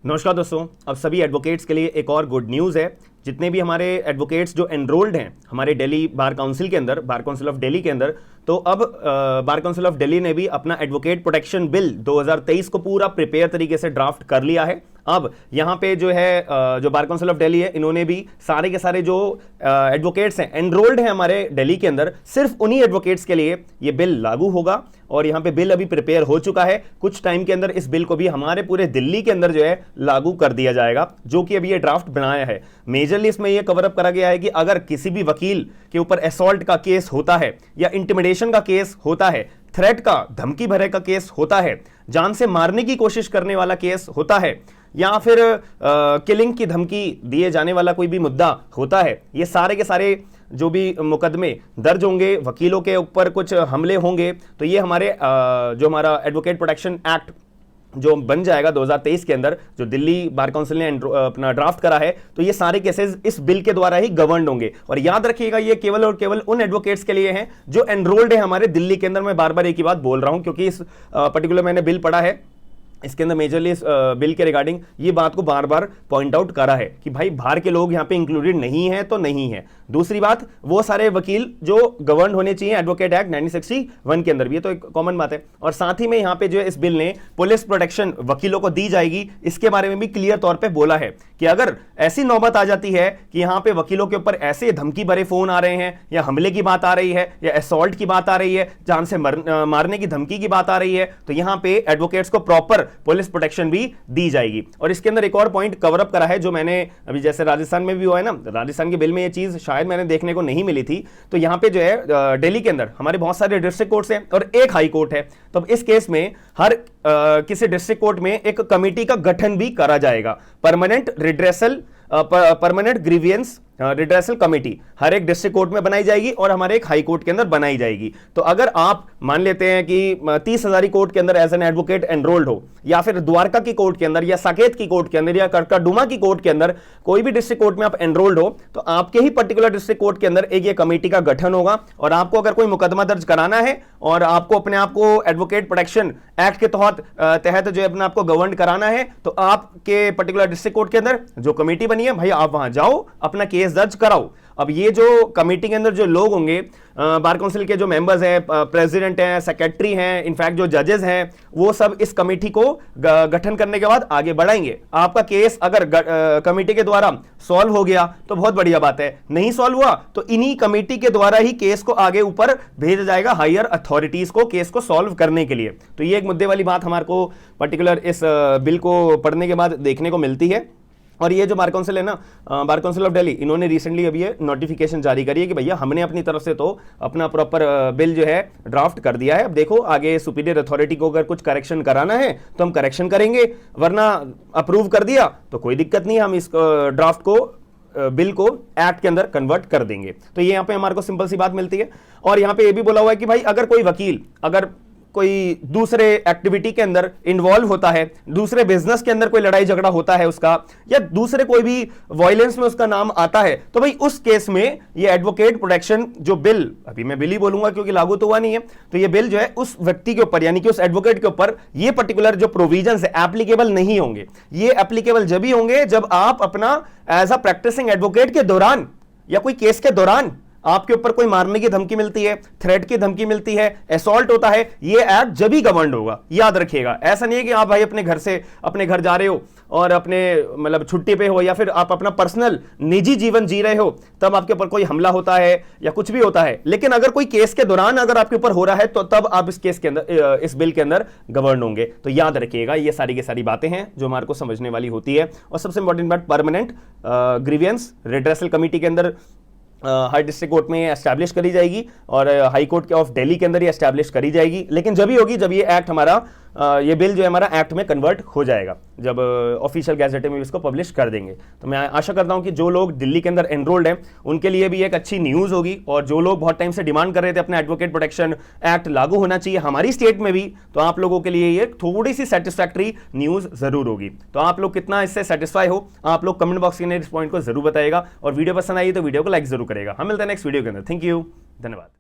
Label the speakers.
Speaker 1: नमस्कार दोस्तों, अब सभी एडवोकेट्स के लिए एक और गुड न्यूज़ है। जितने भी हमारे एडवोकेट्स जो एनरोल्ड हैं हमारे दिल्ली बार काउंसिल के अंदर, बार काउंसिल ऑफ दिल्ली के अंदर, तो अब बार काउंसिल ऑफ दिल्ली ने भी अपना एडवोकेट प्रोटेक्शन बिल 2023 को पूरा प्रिपेयर तरीके से ड्राफ्ट कर लिया है। अब यहाँ पे जो है जो बार काउंसिल ऑफ दिल्ली है, इन्होंने भी सारे के सारे जो एडवोकेट्स हैं एनरोल्ड हैं हमारे दिल्ली के अंदर, सिर्फ उन्हीं एडवोकेट्स के लिए ये बिल लागू होगा। और यहाँ पे बिल अभी प्रिपेयर हो चुका है। कुछ टाइम के अंदर इस बिल को भी हमारे पूरे दिल्ली के अंदर जो है लागू कर दिया जाएगा, जो कि अभी ये ड्राफ्ट बनाया है। मेजरली इसमें ये कवर अप करा गया है कि अगर किसी भी वकील के ऊपर असॉल्ट का केस होता है या इंटिमिडेशन का केस होता है, थ्रेट का, धमकी भरे का केस होता है, जान से मारने की कोशिश करने वाला केस होता है, या फिर किलिंग की धमकी दिए जाने वाला कोई भी मुद्दा होता है, ये सारे के सारे जो भी मुकदमे दर्ज होंगे, वकीलों के ऊपर कुछ हमले होंगे, तो ये हमारे जो हमारा एडवोकेट प्रोटेक्शन एक्ट जो बन जाएगा 2023 के अंदर, जो दिल्ली बार काउंसिल ने अपना ड्राफ्ट करा है, तो ये सारे केसेस इस बिल के द्वारा ही गवर्नड होंगे। और याद रखिएगा, ये केवल और केवल उन एडवोकेट्स के लिए हैं जो एनरोल्ड है हमारे दिल्ली के अंदर। मैं बार बार एक ही बात बोल रहा हूं, क्योंकि इस पर्टिकुलर मैंने बिल पढ़ा है, इसके अंदर मेजरली इस बिल के रिगार्डिंग ये बात को बार बार पॉइंट आउट करा है कि भाई बाहर के लोग यहाँ पे इंक्लूडेड नहीं है तो नहीं है। दूसरी बात, वो सारे वकील जो गवर्न होने चाहिए एडवोकेट एक्ट 1961 के अंदर भी, ये तो एक कॉमन बात है। और साथ ही में यहाँ पे जो है इस बिल ने पुलिस प्रोटेक्शन वकीलों को दी जाएगी, इसके बारे में भी क्लियर तौर पर बोला है कि अगर ऐसी नौबत आ जाती है कि यहाँ पे वकीलों के ऊपर ऐसे धमकी भरे फोन आ रहे हैं, या हमले की बात आ रही है, या असॉल्ट की बात आ रही है, जान से मारने की धमकी की बात आ रही है, तो यहाँ पे एडवोकेट्स को प्रॉपर पुलिस प्रोटेक्शन भी दी जाएगी। और इसके अंदर एक और पॉइंट कवर अप करा है, जो मैंने अभी जैसे राजस्थान में भी हुआ है ना, राजस्थान के बिल में ये चीज शायद मैंने देखने को नहीं मिली थी। तो यहाँ पे जो है दिल्ली के अंदर हमारे बहुत सारे डिस्ट्रिक्ट कोर्ट्स हैं और एक हाई कोर्ट है। तो इस केस में हर किसी डिस्ट्रिक्ट कोर्ट में एक कमेटी का गठन भी करा जाएगा, परमानेंट ग्रीवियंस रिड्रेसल कमेटी हर एक डिस्ट्रिक्ट कोर्ट में बनाई जाएगी और हमारे एक हाई कोर्ट के अंदर बनाई जाएगी। तो अगर आप मान लेते हैं कि 30,000 कोर्ट के अंदर एज एन एडवोकेट एनरोल्ड हो, या फिर द्वारका की कोर्ट के अंदर, या साकेत की कोर्ट के अंदर, या करकाडुमा की कोर्ट के अंदर, कोई भी डिस्ट्रिक्ट कोर्ट में आप एनरोल्ड हो, तो आपके ही पर्टिकुलर डिस्ट्रिक्ट कोर्ट के अंदर एक ये कमेटी का गठन होगा। और आपको अगर कोई मुकदमा दर्ज कराना है और आपको अपने आप को एडवोकेट प्रोटेक्शन एक्ट के तहत जो है अपने आपको गवर्न कराना है, तो आपके पर्टिकुलर डिस्ट्रिक्ट कोर्ट के अंदर जो कमेटी बनी है, भाई आप वहां जाओ, अपना केस दर्ज कराओ। अब ये जो कमेटी के अंदर जो लोग होंगे, बार काउंसिल के जो मेंबर्स हैं, प्रेसिडेंट हैं, सेक्रेटरी हैं, इनफैक्ट जो जजेस हैं, वो सब इस कमेटी को गठन करने के बाद आगे बढ़ाएंगे। आपका केस अगर कमेटी के द्वारा सॉल्व हो गया तो बहुत बढ़िया बात है, नहीं सॉल्व हुआ तो इन्हीं कमेटी के द्वारा ही केस को आगे ऊपर भेजा जाएगा हायर अथॉरिटीज को केस को सॉल्व करने के लिए। तो ये एक मुद्दे वाली बात हमारे को पर्टिकुलर इस बिल को पढ़ने के बाद देखने को मिलती है। और ये जो बार काउंसिल है ना, बार काउंसिल ऑफ दिल्ली, इन्होंने रिसेंटली अभी ये नोटिफिकेशन जारी करी है कि भैया हमने अपनी तरफ से तो अपना प्रॉपर बिल जो है ड्राफ्ट कर दिया है। अब देखो आगे सुपीरियर अथॉरिटी को अगर कुछ करेक्शन कराना है तो हम करेक्शन करेंगे, वरना अप्रूव कर दिया तो कोई दिक्कत नहीं, हम इस ड्राफ्ट को बिल को एक्ट के अंदर कन्वर्ट कर देंगे। तो ये यहाँ पे हमारे को सिंपल सी बात मिलती है। और यहाँ पे ये भी बोला हुआ है कि भाई अगर कोई वकील अगर कोई दूसरे एक्टिविटी के अंदर इन्वॉल्व होता है, दूसरे बिजनेस के अंदर कोई लड़ाई झगड़ा होता है उसका, या दूसरे कोई भी वायलेंस में उसका नाम आता है, तो भाई उस केस में ये एडवोकेट प्रोटेक्शन जो बिल, अभी मैं बिल ही बोलूंगा क्योंकि लागू तो हुआ नहीं है, तो ये बिल जो है उस व्यक्ति के ऊपर यानी कि उस एडवोकेट के ऊपर ये पर्टिकुलर जो प्रोविजंस है एप्लीकेबल नहीं होंगे। ये एप्लीकेबल जब ही होंगे जब आप अपना एज अ प्रैक्टिसिंग एडवोकेट के दौरान या कोई केस के दौरान आपके ऊपर कोई मारने की धमकी मिलती है, थ्रेट की धमकी मिलती है, असॉल्ट होता है, ये एक्ट जब ही गवर्नड होगा। याद रखिएगा, ऐसा नहीं है कि आप भाई अपने घर जा रहे हो और अपने मतलब छुट्टी पे हो, या फिर आप अपना पर्सनल निजी जीवन जी रहे हो, तब आपके ऊपर कोई हमला होता है या कुछ भी होता है, लेकिन अगर कोई केस के दौरान अगर आपके ऊपर हो रहा है तो तब आप इस केस के अंदर, इस बिल के अंदर गवर्न होंगे। तो याद रखिएगा, ये सारी की सारी बातें हैं जो हमारे को समझने वाली होती है। और सबसे इंपॉर्टेंट बात, परमानेंट ग्रीवियंस रिड्रेसल कमेटी के अंदर हर डिस्ट्रिक्ट कोर्ट में एस्टैब्लिश करी जाएगी और हाई कोर्ट के ऑफ दिल्ली के अंदर ही एस्टैब्लिश करी जाएगी, लेकिन जब ही होगी जब ये एक्ट हमारा ये बिल जो है हमारा एक्ट में कन्वर्ट हो जाएगा, जब ऑफिशियल गैजेट में इसको पब्लिश कर देंगे। तो मैं आशा करता हूं कि जो लोग दिल्ली के अंदर एनरोल्ड हैं उनके लिए भी एक अच्छी न्यूज़ होगी, और जो लोग बहुत टाइम से डिमांड कर रहे थे अपना एडवोकेट प्रोटेक्शन एक्ट लागू होना चाहिए हमारी स्टेट में भी, तो आप लोगों के लिए ये थोड़ी सी सेटिस्फैक्टरी न्यूज़ जरूर होगी। तो आप लोग कितना इससे सेटिस्फाई हो, आप लोग कमेंट बॉक्स के अंदर इस पॉइंट को जरूर बताएगा, और वीडियो पसंद आई तो वीडियो को लाइक जरूर करेगा। हम मिलते हैं नेक्स्ट वीडियो के अंदर। थैंक यू, धन्यवाद।